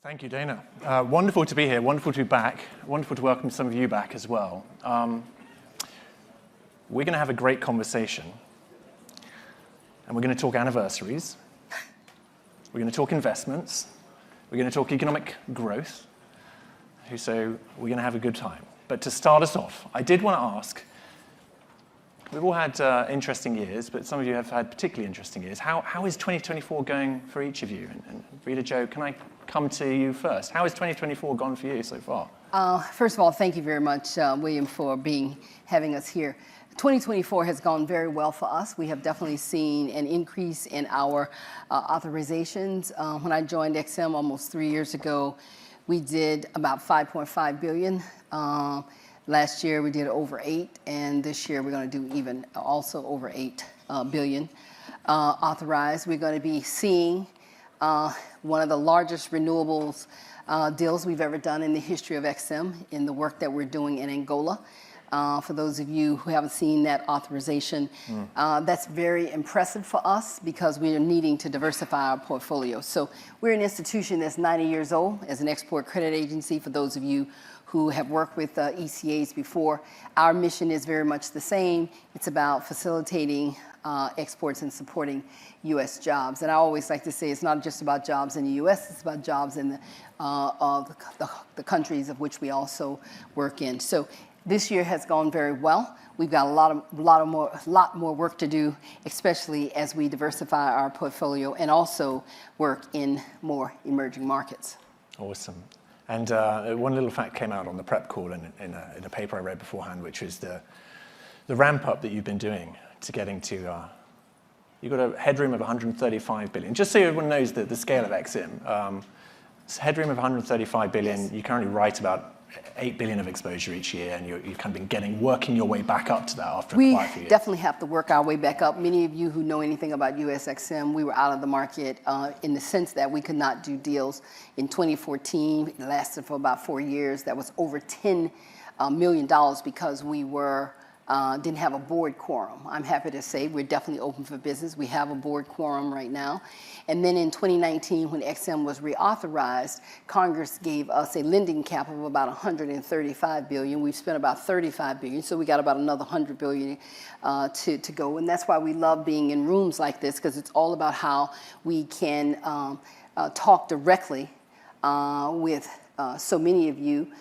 Thank you, Dana. Wonderful to be here, wonderful to be back, wonderful to welcome some of you back as well. We're going to have a great conversation, and we're going to talk anniversaries, we're going to talk investments, we're going to talk economic growth, so we're going to have a good time. But to start us off, I did want to ask, we've all had interesting years, but some of you have had particularly interesting years. How is 2024 going for each of you? And Reta Jo, can I come to you first? How has 2024 gone for you so far? First of all, thank you very much, William, for having us here. 2024 has gone very well for us. We have definitely seen an increase in our authorizations. When I joined XM almost 3 years ago, we did about $5.5 billion. Last year we did over 8, and this year we're going to do even also over 8 billion authorized. We're going to be seeing one of the largest renewables deals we've ever done in the history of XM in the work that we're doing in Angola. For those of you who haven't seen that authorization, that's very impressive for us because we are needing to diversify our portfolio. So we're an institution that's 90 years old as an export credit agency. For those of you who have worked with ECAs before, our mission is very much the same. It's about facilitating exports and supporting U.S. jobs. And I always like to say it's not just about jobs in the U.S., it's about jobs in the countries of which we also work in. So this year has gone very well. We've got a lot more work to do, especially as we diversify our portfolio and also work in more emerging markets. Awesome. And one little fact came out on the prep call in a paper I read beforehand, which is the ramp up that you've been doing to getting to, you've got a headroom of 135 billion. Just so everyone knows the scale of XM, headroom of 135 billion, yes. You currently write about 8 billion of exposure each year, and you've kind of been working your way back up to that after quite a few years. We definitely have to work our way back up. Many of you who know anything about USXM, we were out of the market in the sense that we could not do deals. In 2014, it lasted for about 4 years. That was over $10 million because we didn't have a board quorum. I'm happy to say we're definitely open for business. We have a board quorum right now. And then in 2019, when XM was reauthorized, Congress gave us a lending cap of about 135 billion. We've spent about 35 billion, so we got about another 100 billion to go. And that's why we love being in rooms like this, because it's all about how we can talk directly with so many of you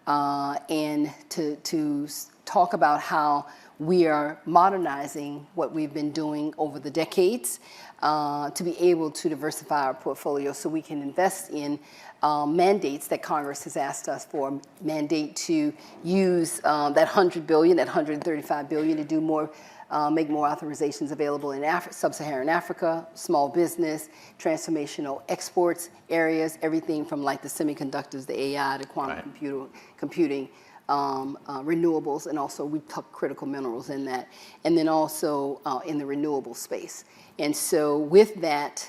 and to talk about how we are modernizing what we've been doing over the decades to be able to diversify our portfolio so we can invest in mandates that Congress has asked us for, mandate to use that 100 billion, that 135 billion to do more, make more authorizations available in sub-Saharan Africa, small business, transformational exports areas, everything from like the semiconductors, the AI, the quantum computing, renewables, and also we took critical minerals in that, and then also in the renewable space. And so with that,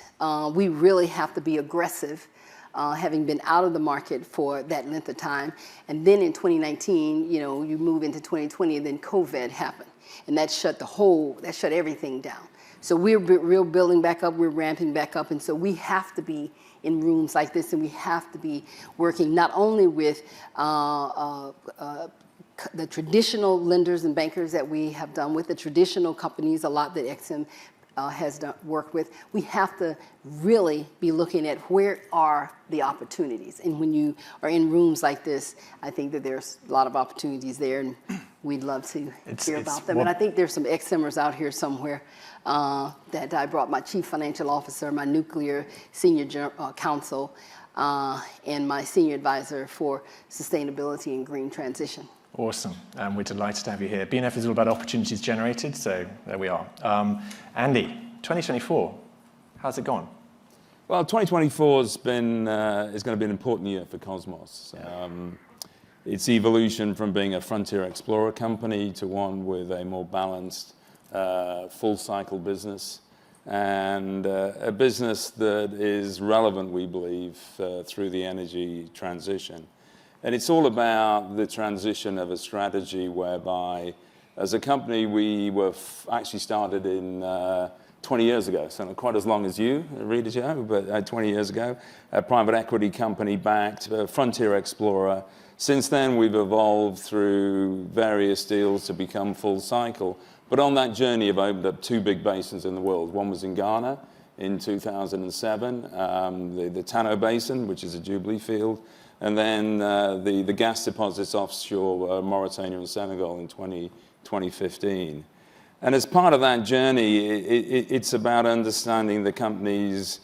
we really have to be aggressive, having been out of the market for that length of time. And then in 2019, you move into 2020, and then COVID happened, and that shut everything down. So we're building back up, we're ramping back up, and so we have to be in rooms like this, and we have to be working not only with the traditional lenders and bankers that we have done with, the traditional companies, a lot that XM has worked with. We have to really be looking at where are the opportunities. And when you are in rooms like this, I think that there's a lot of opportunities there, and we'd love to hear about them. And I think there's some XMers out here somewhere that I brought my chief financial officer, my nuclear senior counsel, and my senior advisor for sustainability and green transition. Awesome, and we're delighted to have you here. BNEF is all about opportunities generated, so there we are. Andy, 2024, how's it gone? Well, 2024 is going to be an important year for Kosmos. Yeah. Its evolution from being a frontier explorer company to one with a more balanced, full cycle business, and a business that is relevant, we believe, through the energy transition. And it's all about the transition of a strategy whereby, as a company, we were actually started in 20 years ago, so not quite as long as you, Reta Jo, but 20 years ago, a private equity company backed, a frontier explorer. Since then, we've evolved through various deals to become full cycle. But on that journey, I've opened up 2 big basins in the world. One was in Ghana in 2007, the Tano Basin, which is a Jubilee field, and then the gas deposits offshore Mauritania and Senegal in 2015. And as part of that journey, it's about understanding the company's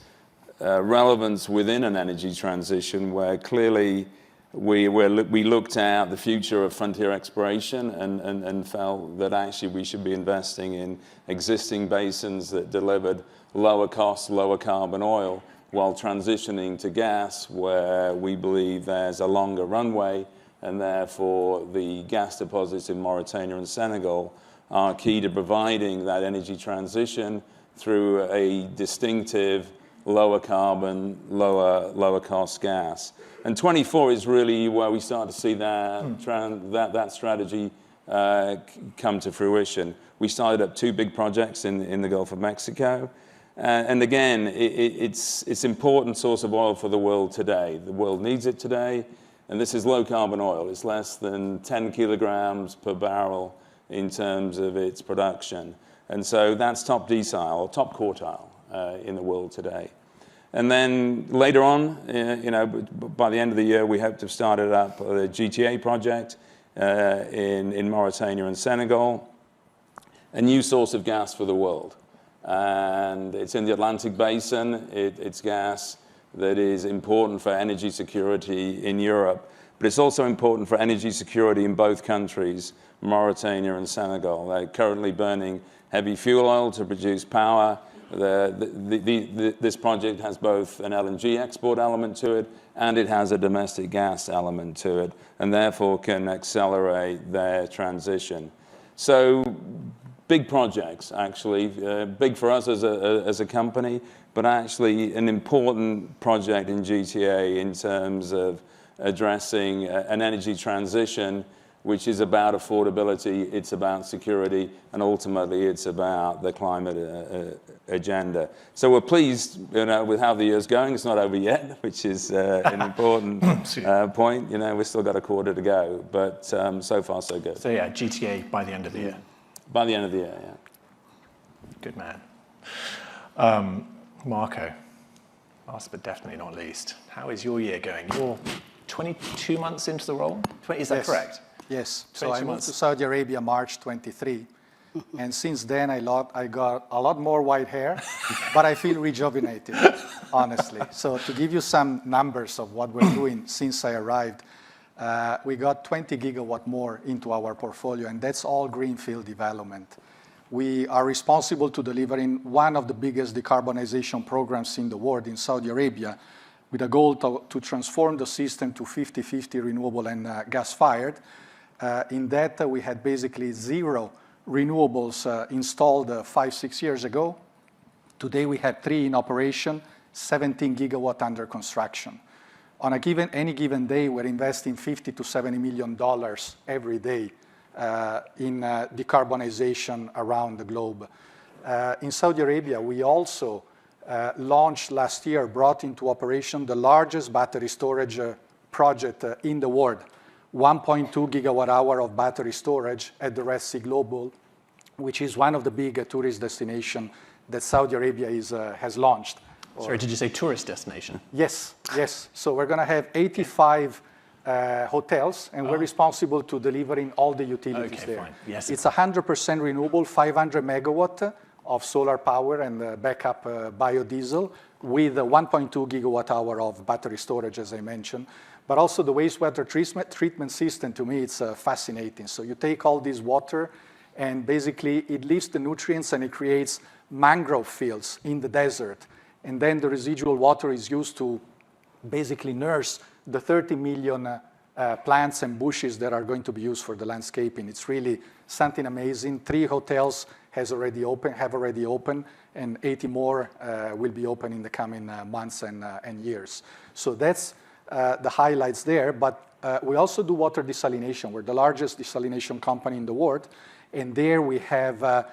relevance within an energy transition, where clearly we looked at the future of frontier exploration and felt that actually we should be investing in existing basins that delivered lower cost, lower carbon oil, while transitioning to gas, where we believe there's a longer runway, and therefore the gas deposits in Mauritania and Senegal are key to providing that energy transition through a distinctive, lower carbon, lower cost gas. And 24 is really where we start to see that strategy come to fruition. We started up 2 big projects in the Gulf of Mexico. And again, it's important source of oil for the world today. The world needs it today, and this is low carbon oil. It's less than 10 kilograms per barrel in terms of its production. And so that's top decile, or top quartile in the world today. And then later on, by the end of the year, we hope to have started up the GTA project in Mauritania and Senegal, a new source of gas for the world. And it's in the Atlantic Basin. It's gas that is important for energy security in Europe, but it's also important for energy security in both countries, Mauritania and Senegal. They're currently burning heavy fuel oil to produce power. This project has both an LNG export element to it, and it has a domestic gas element to it, and therefore can accelerate their transition. So big projects, actually, big for us as a company, but actually an important project in GTA in terms of addressing an energy transition, which is about affordability, it's about security, and ultimately it's about the climate agenda. So we're pleased, with how the year's going. It's not over yet, which is an important point. We've still got a quarter to go, but so far so good. So yeah, GTA by the end of the year. By the end of the year, yeah. Good man. Marco, last but definitely not least, how is your year going? You're 22 months into the role? Is that correct? Yes. So I moved to Saudi Arabia March 23. And since then, I got a lot more white hair, but I feel rejuvenated, honestly. So to give you some numbers of what we're doing since I arrived, we got 20 gigawatt more into our portfolio, and that's all greenfield development. We are responsible to delivering one of the biggest decarbonization programs in the world in Saudi Arabia, with a goal to transform the system to 50-50 renewable and gas-fired. In that, we had basically 0 renewables installed 5-6 years ago. Today, we have 3 in operation, 17 gigawatt under construction. On any given day, we're investing $50 to $70 million every day in decarbonization around the globe. In Saudi Arabia, we also launched last year, brought into operation the largest battery storage project in the world, 1.2 gigawatt hour of battery storage at the Red Sea Global, which is one of the big tourist destinations that Saudi Arabia has launched. Sorry, did you say tourist destination? Yes, yes. So we're going to have 85 hotels, and we're responsible to delivering all the utilities there. Fine. Yes, it's 100% renewable, 500 megawatt of solar power and backup biodiesel, with a 1.2 gigawatt hour of battery storage, as I mentioned. But also the wastewater treatment system, to me, it's fascinating. So you take all this water, and basically it leaves the nutrients and it creates mangrove fields in the desert. And then the residual water is used to basically nurse the 30 million plants and bushes that are going to be used for the landscaping. It's really something amazing. 3 hotels have already opened, and 80 more will be open in the coming months and years. So that's the highlights there. But we also do water desalination. We're the largest desalination company in the world. And there we have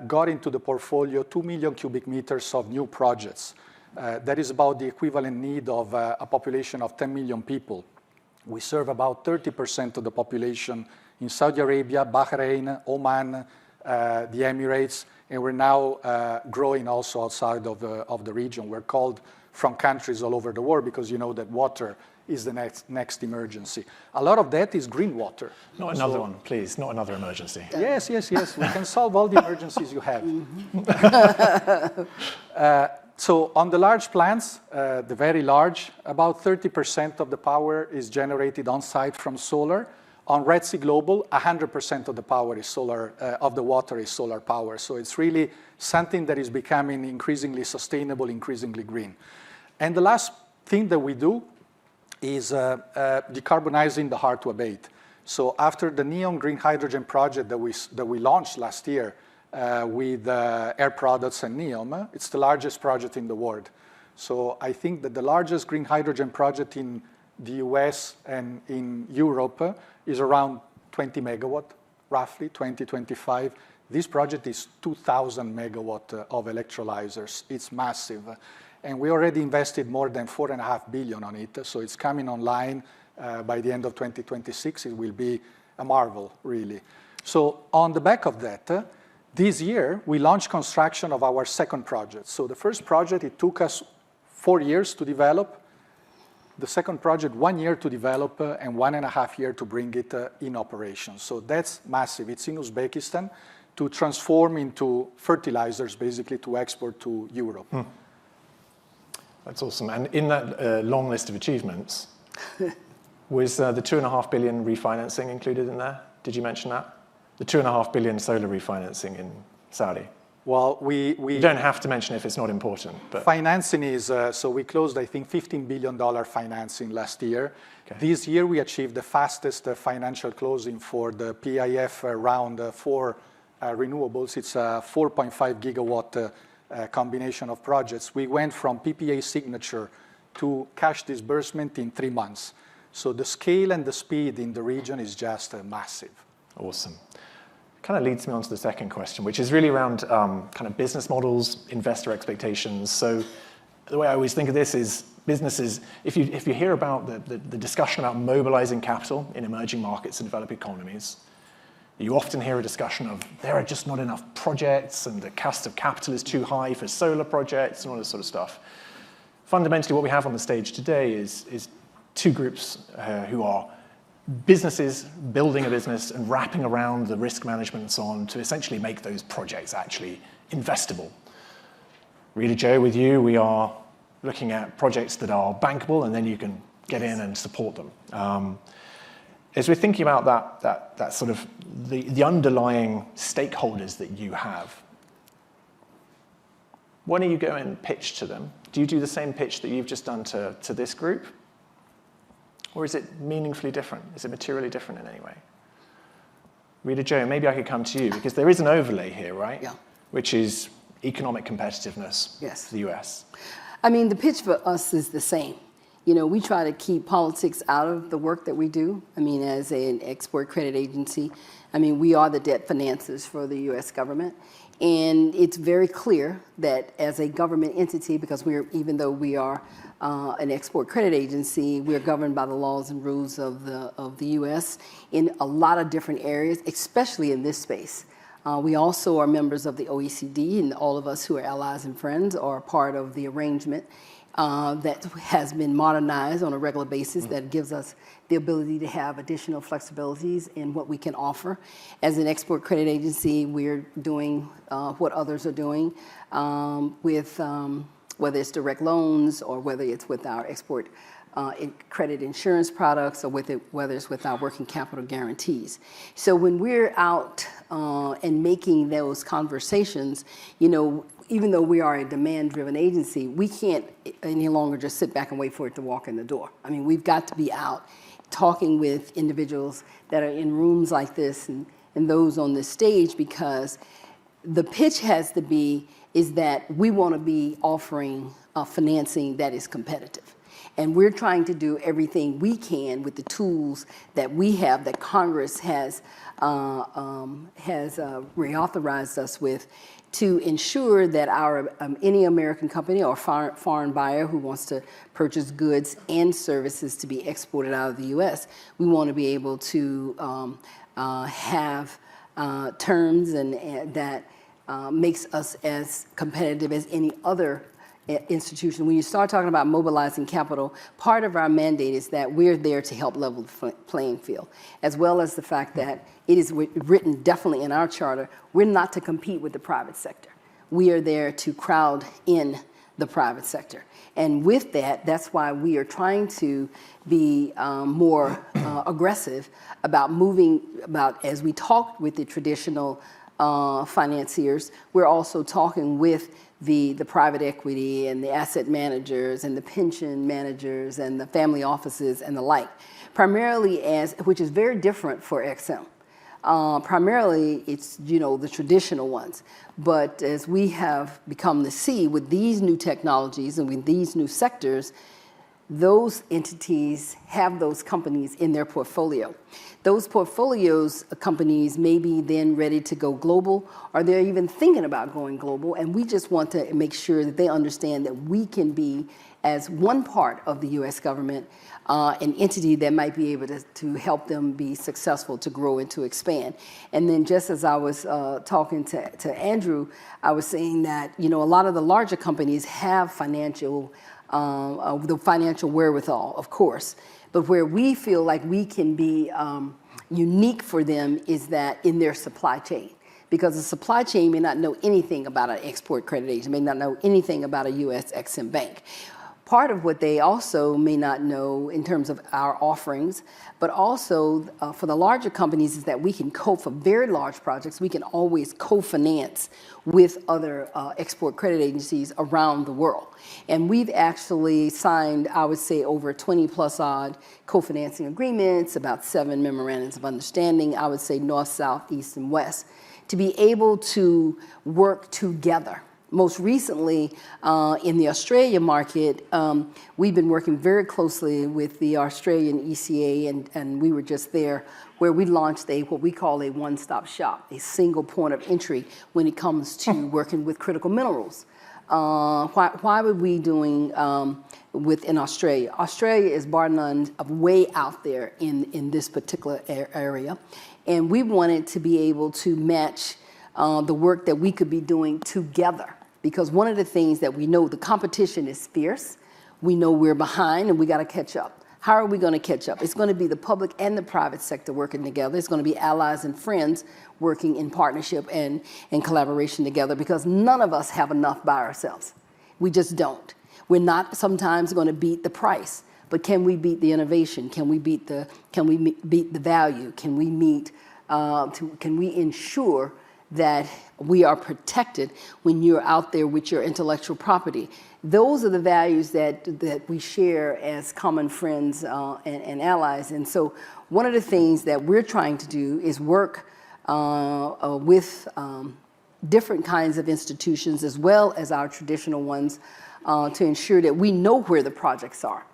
got into the portfolio 2 million cubic meters of new projects. That is about the equivalent need of a population of 10 million people. We serve about 30% of the population in Saudi Arabia, Bahrain, Oman, the Emirates, and we're now growing also outside of the region. We're called from countries all over the world because you know that water is the next emergency. A lot of that is green water. Not another one, please. Not another emergency. Yes. We can solve all the emergencies you have. So on the large plants, the very large, about 30% of the power is generated on site from solar. On Red Sea Global, 100% of the power is solar, of the water is solar power. So it's really something that is becoming increasingly sustainable, increasingly green. And the last thing that we do is decarbonizing the hard to abate. So after the Neon Green Hydrogen project that we launched last year with Air Products and Neom, it's the largest project in the world. So I think that the largest green hydrogen project in the US and in Europe is around 20 megawatt, roughly 20, 25. This project is 2,000 megawatt of electrolyzers. It's massive. And we already invested more than 4.5 billion on it. So it's coming online by the end of 2026. It will be a marvel, really. So on the back of that, this year, we launched construction of our second project. So the first project, it took us 4 years to develop. The second project, 1 year to develop and 1.5 years to bring it in operation. So that's massive. It's in Uzbekistan to transform into fertilizers, basically to export to Europe. That's awesome. And in that long list of achievements, was the 2.5 billion refinancing included in there? Did you mention that? The 2.5 billion solar refinancing in Saudi. Well, You don't have to mention if it's not important, but financing is, so we closed, I think, $15 billion financing last year. Okay. This year, we achieved the fastest financial closing for the PIF round for renewables. It's a 4.5 gigawatt combination of projects. We went from PPA signature to cash disbursement in 3 months. So the scale and the speed in the region is just massive. awesome. Kind of leads me on to the second question, which is really around kind of business models, investor expectations. So the way I always think of this is businesses, if you hear about the discussion about mobilizing capital in emerging markets and developed economies, you often hear a discussion of there are just not enough projects and the cost of capital is too high for solar projects and all this sort of stuff. Fundamentally, what we have on the stage today is two groups who are businesses building a business and wrapping around the risk management and so on to essentially make those projects actually investable. Reta Jo, with you, we are looking at projects that are bankable and then you can get in and support them. As we're thinking about that sort of the underlying stakeholders that you have, when are you going and pitch to them? Do you do the same pitch that you've just done to this group? Or is it meaningfully different? Is it materially different in any way? Reta Jo, maybe I could come to you, because there is an overlay here, right? Yeah. Which is economic competitiveness Yes. for the US. I mean, the pitch for us is the same. You know, we try to keep politics out of the work that we do. I mean, as an export credit agency, I mean, we are the debt financiers for the US government. And it's very clear that as a government entity, because even though we are an export credit agency, we're governed by the laws and rules of the US in a lot of different areas, especially in this space. We also are members of the OECD, and all of us who are allies and friends are part of the arrangement that has been modernized on a regular basis that gives us the ability to have additional flexibilities in what we can offer. As an export credit agency, we're doing what others are doing with whether it's direct loans or whether it's with our export credit insurance products or whether it's with our working capital guarantees. So when we're out and making those conversations, you know, even though we are a demand-driven agency, we can't any longer just sit back and wait for it to walk in the door. I mean, we've got to be out talking with individuals that are in rooms like this and those on this stage, because the pitch has to be is that we want to be offering financing that is competitive. And we're trying to do everything we can with the tools that we have, that Congress has reauthorized us with, to ensure that our any American company or foreign buyer who wants to purchase goods and services to be exported out of the U.S., we want to be able to have terms and that makes us as competitive as any other institution. When you start talking about mobilizing capital, part of our mandate is that we're there to help level the playing field, as well as the fact that it is written definitely in our charter, we're not to compete with the private sector. We are there to crowd in the private sector. And with that, that's why we are trying to be more aggressive about as we talk with the traditional financiers, we're also talking with the private equity and the asset managers and the pension managers and the family offices and the like, primarily which is very different for XM. Primarily, it's, the traditional ones. But as we have become the C with these new technologies and with these new sectors, those entities have those companies in their portfolio. Those portfolios, companies may be then ready to go global, or they're even thinking about going global, and we just want to make sure that they understand that we can be, as one part of the U.S. government, an entity that might be able to help them be successful, to grow and to expand. And then just as I was talking to Andrew, I was saying that, a lot of the larger companies have the financial wherewithal, of course. But where we feel like we can be unique for them is that in their supply chain. Because the supply chain may not know anything about an export credit agent, may not know anything about a U.S. EXIM bank. Part of what they also may not know in terms of our offerings, but also for the larger companies, is that we can for very large projects, we can always co-finance with other export credit agencies around the world. And we've actually signed, I would say, over 20 plus odd co-financing agreements, about 7 memorandums of understanding, I would say north, south, east, and west, to be able to work together. Most recently, in the Australia market, we've been working very closely with the Australian ECA, and we were just there, where we launched what we call a one-stop shop, a single point of entry when it comes to working with critical minerals. Why were we doing in Australia? Australia is bar none way out there in this particular area, and we wanted to be able to match the work that we could be doing together. Because one of the things that we know, the competition is fierce. We know we're behind and we got to catch up. How are we going to catch up? It's going to be the public and the private sector working together. It's going to be allies and friends working in partnership and collaboration together, because none of us have enough by ourselves. We just don't. We're not sometimes going to beat the price, but can we beat the innovation? Can we beat the value? Can we ensure that we are protected when you're out there with your intellectual property? Those are the values that we share as common friends and allies. And so one of the things that we're trying to do is work with different kinds of institutions, as well as our traditional ones, to ensure that we know where the projects are,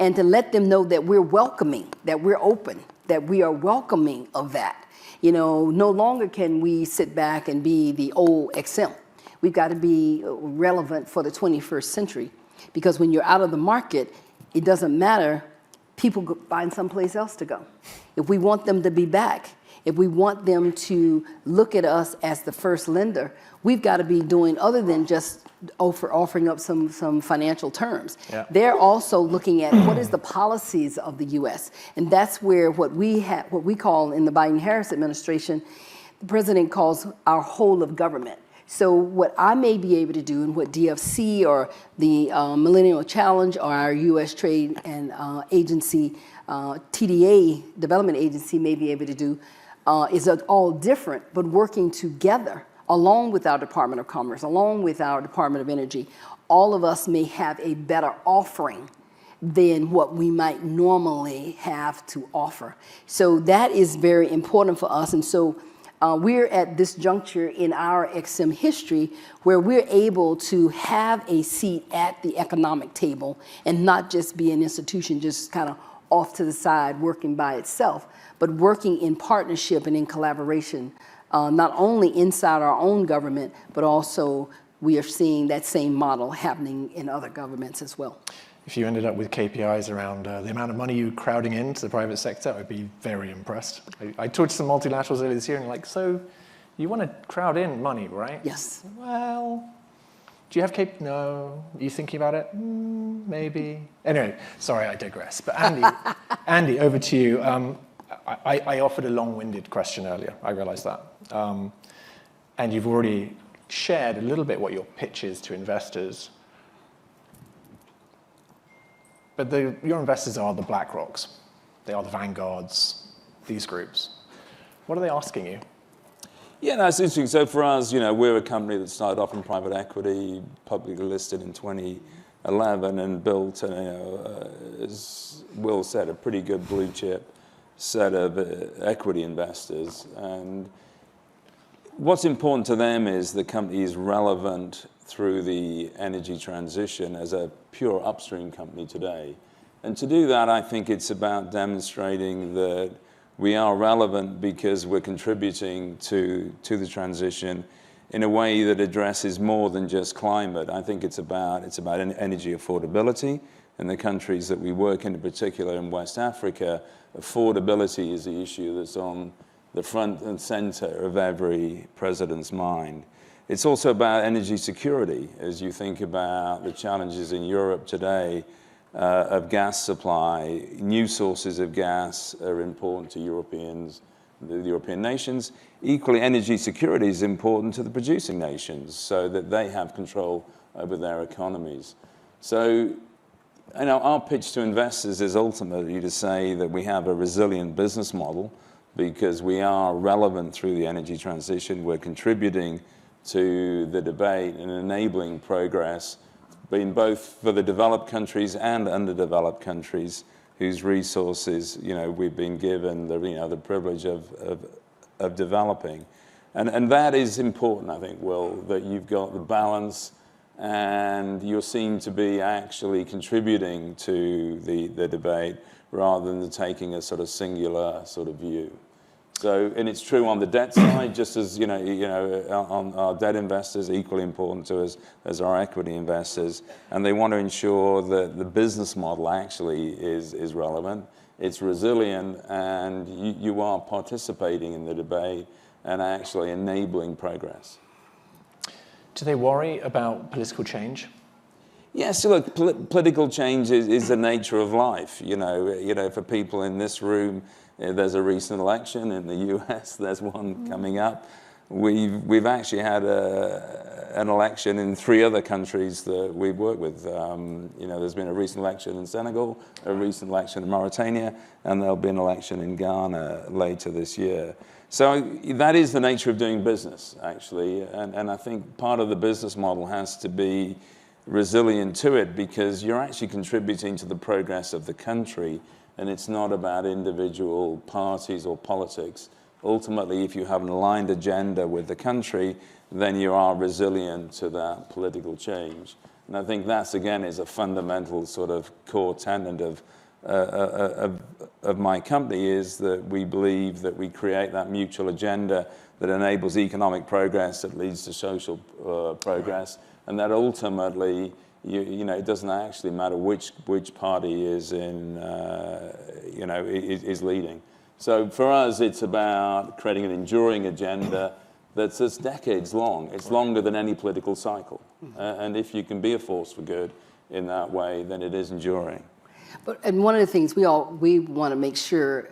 and to let them know that we're welcoming, that we're open, that we are welcoming of that. No longer can we sit back and be the old XM. We've got to be relevant for the 21st century, because when you're out of the market, it doesn't matter. People find someplace else to go. If we want them to be back, if we want them to look at us as the first lender, we've got to be doing other than just offering up some financial terms. Yeah. They're also looking at what is the policies of the U.S. And that's where what we call in the Biden-Harris administration, the president calls our whole of government. So what I may be able to do, and what DFC or the Millennial Challenge or our U.S. Trade and Agency, TDA Development Agency may be able to do, is all different, but working together along with our Department of Commerce, along with our Department of Energy. All of us may have a better offering than what we might normally have to offer. So that is very important for us. And so we're at this juncture in our XM history where we're able to have a seat at the economic table and not just be an institution just kind of off to the side working by itself, but working in partnership and in collaboration, not only inside our own government, but also we are seeing that same model happening in other governments as well. If you ended up with KPIs around the amount of money you're crowding into the private sector, I'd be very impressed. I talked to some multilaterals earlier this year and like, so you want to crowd in money, right? Yes. Well, do you have No. Are you thinking about it? Maybe. Anyway, sorry, I digress. But Andy, over to you. I offered a long-winded question earlier. I realize that. And you've already shared a little bit what your pitch is to investors. But your investors are the BlackRocks. They are the Vanguards, these groups. What are they asking you? Yeah, no, it's interesting. So for us, we're a company that started off in private equity, publicly listed in 2011, and built, as Will said, a pretty good blue chip set of equity investors. And what's important to them is the company is relevant through the energy transition as a pure upstream company today. And to do that, I think it's about demonstrating that we are relevant because we're contributing to the transition in a way that addresses more than just climate. I think it's about energy affordability. In the countries that we work in particular in West Africa, affordability is the issue that's on the front and center of every president's mind. It's also about energy security, as you think about the challenges in Europe today of gas supply. New sources of gas are important to the European nations. Equally, energy security is important to the producing nations so that they have control over their economies. So, our pitch to investors is ultimately to say that we have a resilient business model because we are relevant through the energy transition. We're contributing to the debate and enabling progress in both for the developed countries and underdeveloped countries whose resources, we've been given the privilege of developing. And that is important, I think, Will, that you've got the balance and you're seen to be actually contributing to the debate rather than taking a sort of singular sort of view. So, and it's true on the debt side, just as, on our debt investors, equally important to us as our equity investors. And they want to ensure that the business model actually is relevant, it's resilient, and you are participating in the debate and actually enabling progress. Do they worry about political change? Yes, look, political change is the nature of life. For people in this room, there's a recent election in the US. There's one coming up. We've actually had an election in 3 other countries that we've worked with. There's been a recent election in Senegal, a recent election in Mauritania, and there'll be an election in Ghana later this year. So that is the nature of doing business, actually. And I think part of the business model has to be resilient to it because you're actually contributing to the progress of the country. And it's not about individual parties or politics. Ultimately, if you have an aligned agenda with the country, then you are resilient to that political change. And I think that's, again, is a fundamental sort of core tenet of my company is that we believe that we create that mutual agenda that enables economic progress, that leads to social progress, and that ultimately it doesn't actually matter which party is is leading. So for us, it's about creating an enduring agenda that's decades long. It's longer than any political cycle. And if you can be a force for good in that way, then it is enduring. And one of the things we want to make sure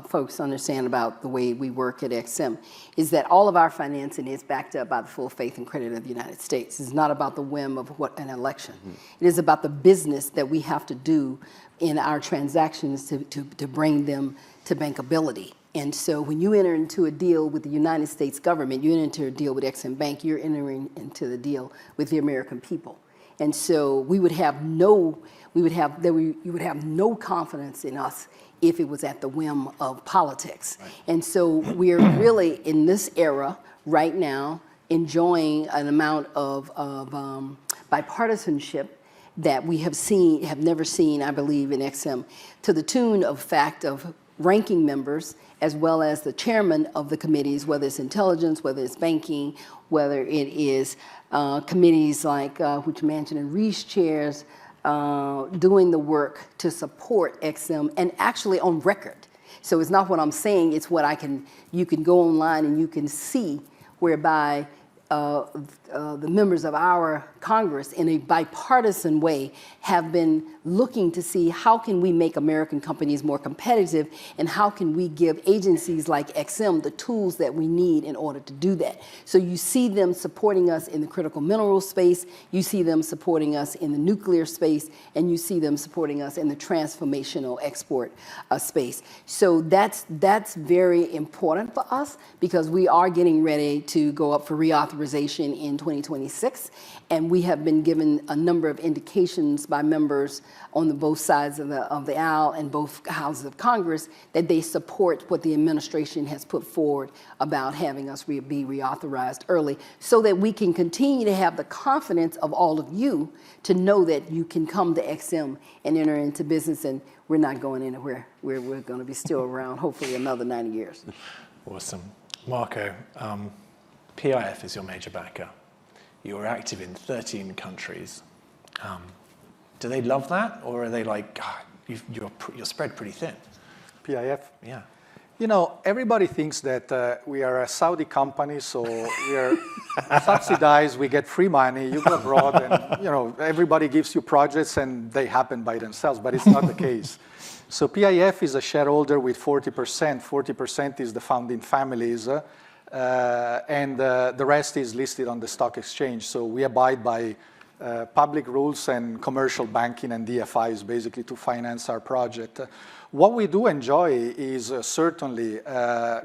folks understand about the way we work at XM is that all of our financing is backed up by the full faith and credit of the United States. It's not about the whim of what an election. It is about the business that we have to do in our transactions to bring them to bankability. And so when you enter into a deal with the United States government, you enter into a deal with XM Bank, you're entering into the deal with the American people. And so you would have no confidence in us if it was at the whim of politics. Right. And so we're really in this era right now enjoying an amount of bipartisanship that we have never seen, I believe, in XM, to the tune of fact of ranking members as well as the chairman of the committees, whether it's intelligence, whether it's banking, whether it is committees like which Manchin and Reese chairs, doing the work to support XM and actually on record. So it's not what I'm saying, it's what you can go online and you can see whereby the members of our Congress in a bipartisan way have been looking to see how can we make American companies more competitive and how can we give agencies like XM the tools that we need in order to do that. So you see them supporting us in the critical mineral space, you see them supporting us in the nuclear space, and you see them supporting us in the transformational export space. So that's very important for us because we are getting ready to go up for reauthorization in 2026, and we have been given a number of indications by members on both sides of the aisle and both houses of Congress that they support what the administration has put forward about having us be reauthorized early so that we can continue to have the confidence of all of you to know that you can come to XM and enter into business, and we're not going anywhere. We're going to be still around hopefully another 90 years. Awesome. Marco, PIF is your major backer. You're active in 13 countries. Do they love that, or are they like, you're spread pretty thin? PIF? Yeah. You know, everybody thinks that we are a Saudi company, so we are subsidized, we get free money, you go abroad, and everybody gives you projects and they happen by themselves, but it's not the case. So PIF is a shareholder with 40%. 40% is the founding families, and the rest is listed on the stock exchange. So we abide by public rules and commercial banking and DFIs basically to finance our project. What we do enjoy is certainly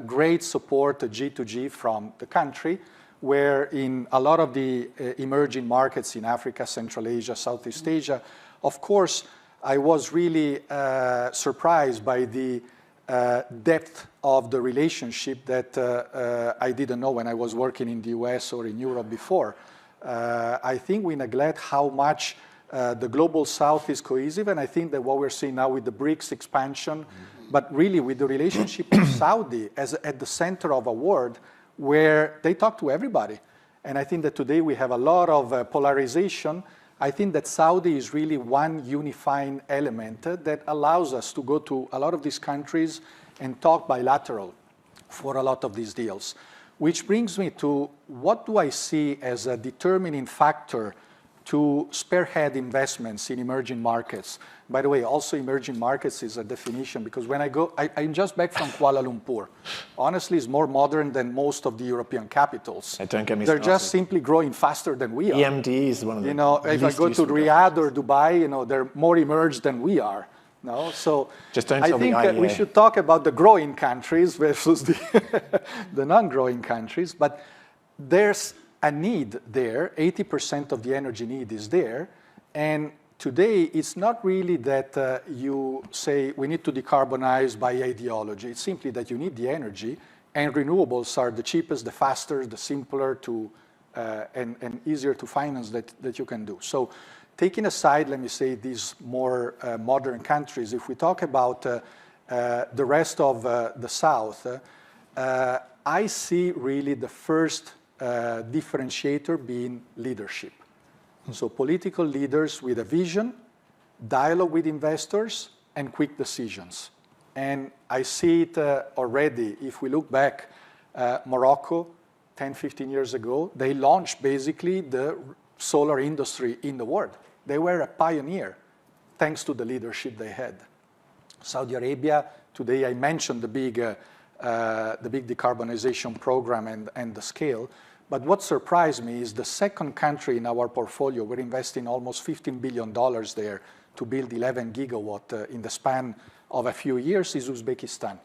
great support G2G from the country, where in a lot of the emerging markets in Africa, Central Asia, Southeast Asia, of course, I was really surprised by the depth of the relationship that I didn't know when I was working in the US or in Europe before. I think we neglect how much the global south is cohesive, and I think that what we're seeing now with the BRICS expansion, but really with the relationship of Saudi as at the center of a world where they talk to everybody. And I think that today we have a lot of polarization. I think that Saudi is really one unifying element that allows us to go to a lot of these countries and talk bilateral for a lot of these deals. Which brings me to what do I see as a determining factor to spearhead investments in emerging markets. By the way, also emerging markets is a definition because when I go, I'm just back from Kuala Lumpur. Honestly, it's more modern than most of the European capitals. Don't get me They're started. just simply growing faster than we are. EMD is one of the if I go to Riyadh or Dubai, they're more emerged than we are. No, so just don't I tell think the we should talk about the growing countries versus the non-growing countries. But there's a need there. 80% of the energy need is there. And today, it's not really that you say we need to decarbonize by ideology. It's simply that you need the energy, and renewables are the cheapest, the faster, the simpler to and easier to finance that you can do. So taking aside, let me say, these more modern countries, if we talk about the rest of the South, I see really the first differentiator being leadership. So political leaders with a vision, dialogue with investors, and quick decisions. And I see it already. If we look back, Morocco, 10, 15 years ago, they launched basically the solar industry in the world. They were a pioneer, thanks to the leadership they had. Saudi Arabia, today I mentioned the big decarbonization program and the scale. But what surprised me is the second country in our portfolio, we're investing almost $15 billion there to build 11 gigawatt in the span of a few years, is Uzbekistan.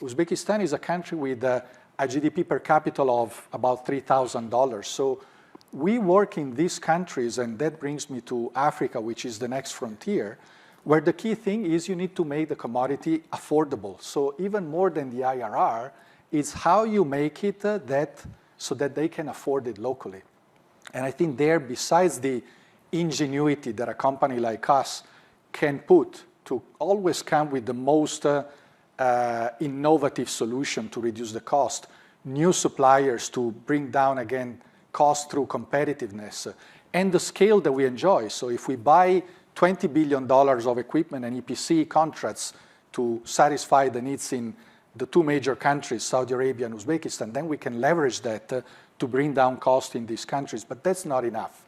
Uzbekistan is a country with a GDP per capita of about $3,000. So we work in these countries, and that brings me to Africa, which is the next frontier, where the key thing is you need to make the commodity affordable. So even more than the IRR, it's how you make it so that they can afford it locally. And I think there, besides the ingenuity that a company like us can put to always come with the most innovative solution to reduce the cost, new suppliers to bring down, again, cost through competitiveness, and the scale that we enjoy. So if we buy $20 billion of equipment and EPC contracts to satisfy the needs in the two major countries, Saudi Arabia and Uzbekistan, then we can leverage that to bring down cost in these countries. But that's not enough.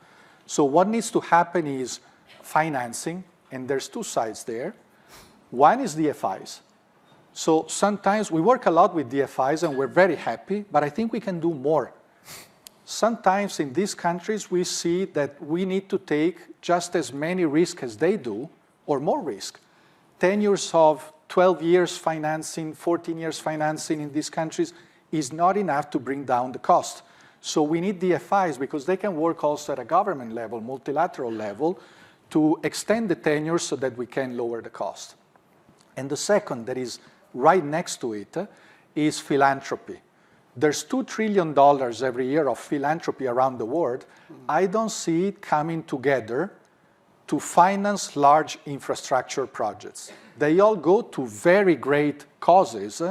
So what needs to happen is financing, and there's two sides there. One is DFIs. So sometimes we work a lot with DFIs, and we're very happy, but I think we can do more. Sometimes in these countries, we see that we need to take just as many risks as they do, or more risk. 10 years of 12 years financing, 14 years financing in these countries is not enough to bring down the cost. So we need DFIs because they can work also at a government level, multilateral level, to extend the tenure so that we can lower the cost. And the second, that is right next to it, is philanthropy. There's $2 trillion every year of philanthropy around the world. I don't see it coming together to finance large infrastructure projects. They all go to very great causes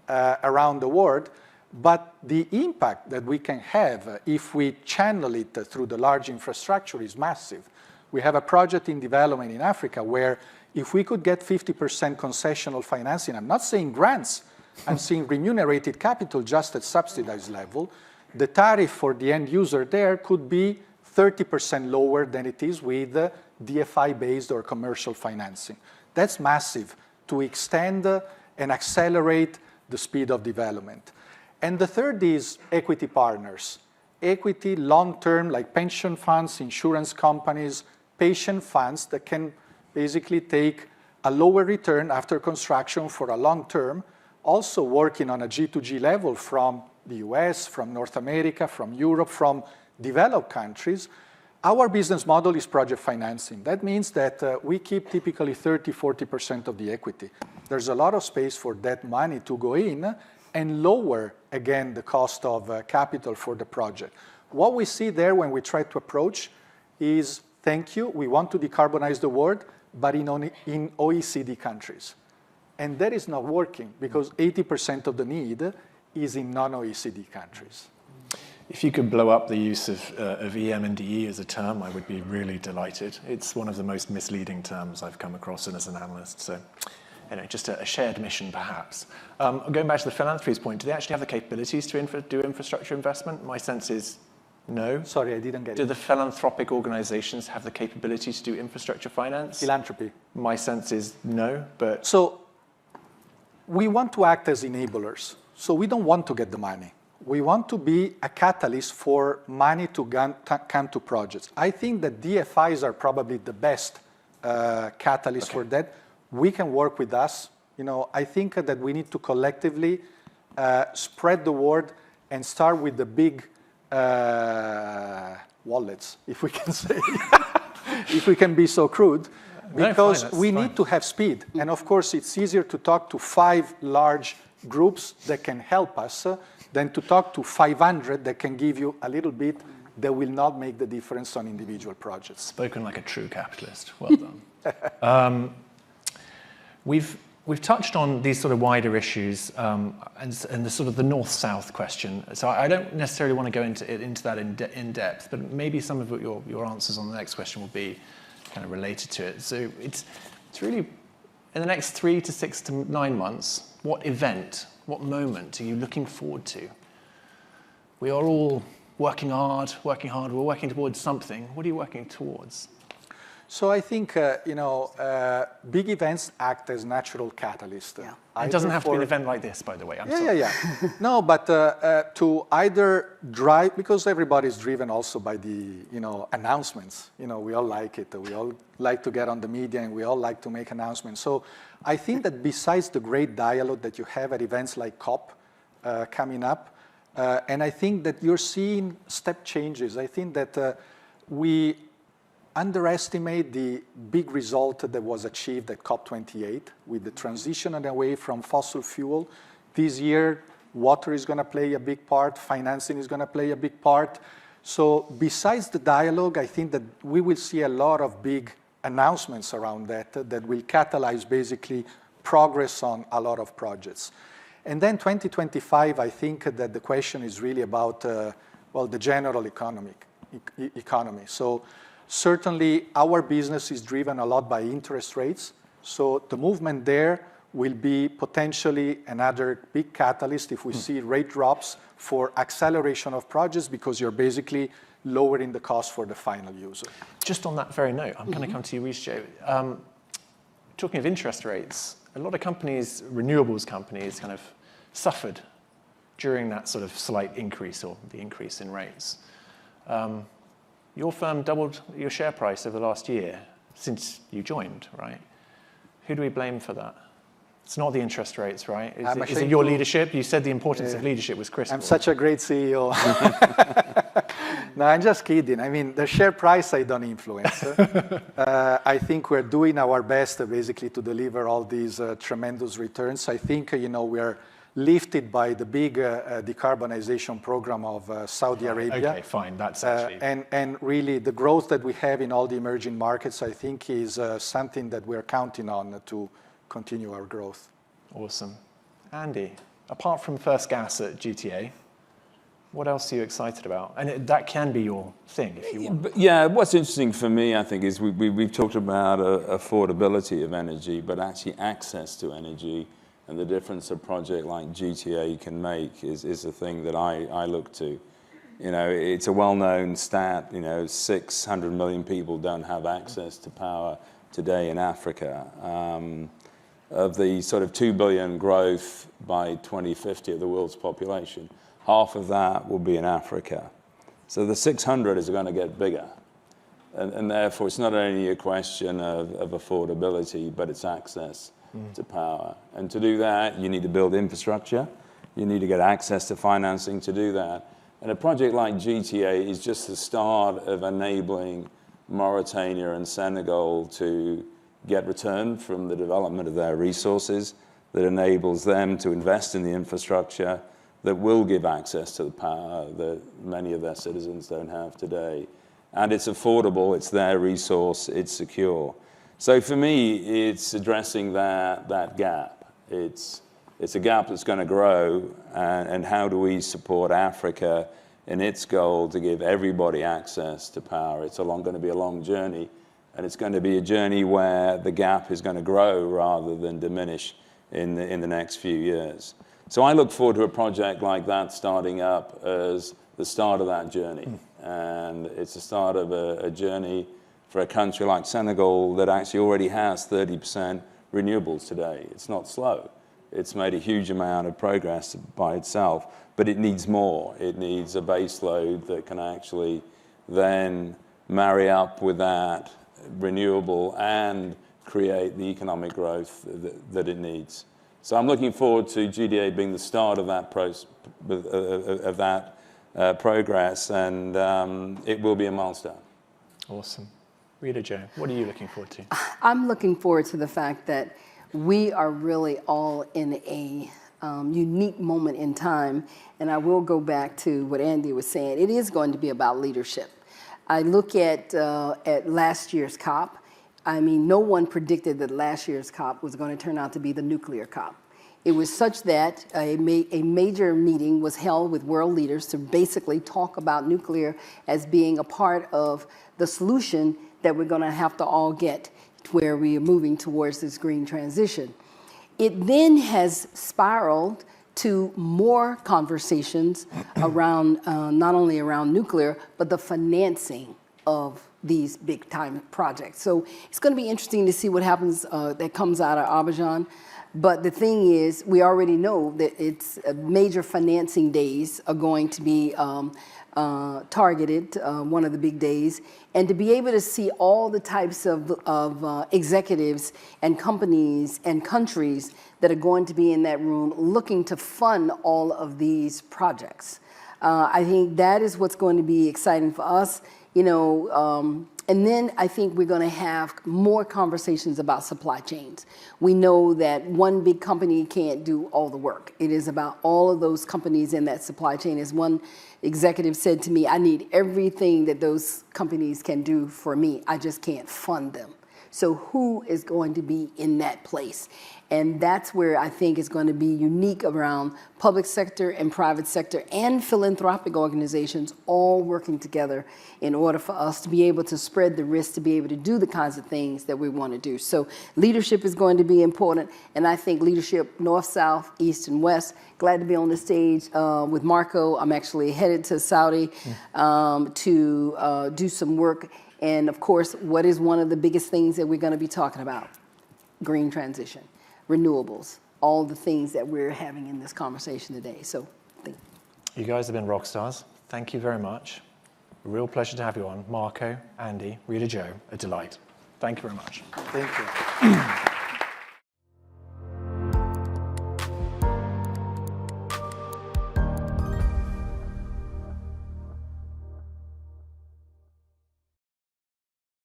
around the world, but the impact that we can have if we channel it through the large infrastructure is massive. We have a project in development in Africa where if we could get 50% concessional financing, I'm not saying grants, I'm seeing remunerated capital just at subsidized level, the tariff for the end user there could be 30% lower than it is with DFI-based or commercial financing. That's massive to extend and accelerate the speed of development. And the third is equity partners. Equity long-term, like pension funds, insurance companies, patient funds that can basically take a lower return after construction for a long term, also working on a G2G level from the US, from North America, from Europe, from developed countries. Our business model is project financing. That means that we keep typically 30–40% of the equity. There's a lot of space for that money to go in and lower, again, the cost of capital for the project. What we see there when we try to approach is, thank you, we want to decarbonize the world, but in OECD countries. And that is not working because 80% of the need is in non-OECD countries. If you could blow up the use of EM and DE as a term, I would be really delighted. It's one of the most misleading terms I've come across as an analyst. So, just a shared mission, perhaps. Going back to the philanthropy's point, do they actually have the capabilities to do infrastructure investment? My sense is no. Sorry, I didn't get it. Do the philanthropic organizations have the capability to do infrastructure finance? Philanthropy. My sense is no, but... So we want to act as enablers. So we don't want to get the money. We want to be a catalyst for money to come to projects. I think that DFIs are probably the best catalyst for that. We can work with us. I think that we need to collectively spread the word and start with the big wallets, if we can say, if we can be so crude, because we need to have speed. And of course, it's easier to talk to 5 large groups that can help us than to talk to 500 that can give you a little bit that will not make the difference on individual projects. Spoken like a true capitalist. Well done. We've touched on these sort of wider issues and the sort of the north-south question. So I don't necessarily want to go into that in depth, but maybe some of your answers on the next question will be kind of related to it. So it's really, in the next 3 to 6 to 9 months, what event, what moment are you looking forward to? We are all working hard, we're working towards something. What are you working towards? So I think, big events act as natural catalysts. Yeah. It doesn't have to be an event like this, by the way. I'm sorry. Yeah. No, but to either drive, because everybody's driven also by the, announcements. We all like it. We all like to get on the media, and we all like to make announcements. So I think that besides the great dialogue that you have at events like COP coming up, And I think that you're seeing step changes. I think that we underestimate the big result that was achieved at COP28 with the transition and away from fossil fuel. This year, water is going to play a big part, financing is going to play a big part. So besides the dialogue, I think that we will see a lot of big announcements around that that will catalyze basically progress on a lot of projects. And then 2025, I think that the question is really about, well, the general economy. So certainly our business is driven a lot by interest rates. So the movement there will be potentially another big catalyst if we see rate drops for acceleration of projects, because you're basically lowering the cost for the final user. Just on that very note, I'm going to come to you, Reta Jo. Talking of interest rates, a lot of companies, renewables companies, kind of suffered during that sort of slight increase or the increase in rates. Your firm doubled your share price over the last year since you joined, right? Who do we blame for that? It's not the interest rates, right? Is it your leadership? You said the importance of leadership was critical. I'm such a great CEO. No, I'm just kidding. I mean, the share price I don't influence. I think we're doing our best basically to deliver all these tremendous returns. I think, we are lifted by the big decarbonization program of Saudi Arabia. Okay, fine. That's actually... And really, the growth that we have in all the emerging markets, I think, is something that we're counting on to continue our growth. Awesome. Andy, apart from first gas at GTA, what else are you excited about? And that can be your thing if you want. Yeah, what's interesting for me, I think, is we've talked about affordability of energy, but actually access to energy and the difference a project like GTA can make is the thing that I look to. It's a well-known stat, 600 million people don't have access to power today in Africa. Of the sort of 2 billion growth by 2050 of the world's population, half of that will be in Africa. So the 600 is going to get bigger. And therefore, it's not only a question of affordability, but it's access to power. And to do that, you need to build infrastructure. You need to get access to financing to do that. And a project like GTA is just the start of enabling Mauritania and Senegal to get return from the development of their resources, that enables them to invest in the infrastructure that will give access to the power that many of their citizens don't have today. And it's affordable, it's their resource, it's secure. So for me, it's addressing that gap. It's a gap that's going to grow, and how do we support Africa in its goal to give everybody access to power? It's going to be a long journey, and it's going to be a journey where the gap is going to grow rather than diminish in the next few years. So I look forward to a project like that starting up as the start of that journey. And it's the start of a journey for a country like Senegal that actually already has 30% renewables today. It's not slow. It's made a huge amount of progress by itself, but it needs more. It needs a base load that can actually then marry up with that renewable and create the economic growth that it needs. So I'm looking forward to GTA being the start of that progress, and it will be a milestone. Awesome. Reta Jo, what are you looking forward to? I'm looking forward to the fact that we are really all in a unique moment in time, and I will go back to what Andy was saying. It is going to be about leadership. I look at last year's COP. I mean, no one predicted that last year's COP was going to turn out to be the nuclear COP. It was such that a major meeting was held with world leaders to basically talk about nuclear as being a part of the solution that we're going to have to all get to where we are moving towards this green transition. It then has spiraled to more conversations around, not only around nuclear, but the financing of these big time projects. So it's going to be interesting to see what happens that comes out of Abidjan. But the thing is, we already know that it's major financing days are going to be targeted, one of the big days, and to be able to see all the types of executives and companies and countries that are going to be in that room looking to fund all of these projects. I think that is what's going to be exciting for us, you know, and then I think we're going to have more conversations about supply chains. We know that one big company can't do all the work. It is about all of those companies in that supply chain. As one executive said to me, I need everything that those companies can do for me. I just can't fund them. So who is going to be in that place? And that's where I think is going to be unique around public sector and private sector and philanthropic organizations all working together in order for us to be able to spread the risk, to be able to do the kinds of things that we want to do. So leadership is going to be important, and I think leadership north, south, east, and west. Glad to be on the stage with Marco. I'm actually headed to Saudi to do some work. And of course, what is one of the biggest things that we're going to be talking about? Green transition. Renewables, all the things that we're having in this conversation today. So, you guys have been rock stars. Thank you very much. A real pleasure to have you on. Marco, Andy, Reta Jo, a delight. Thank you very much. Thank you.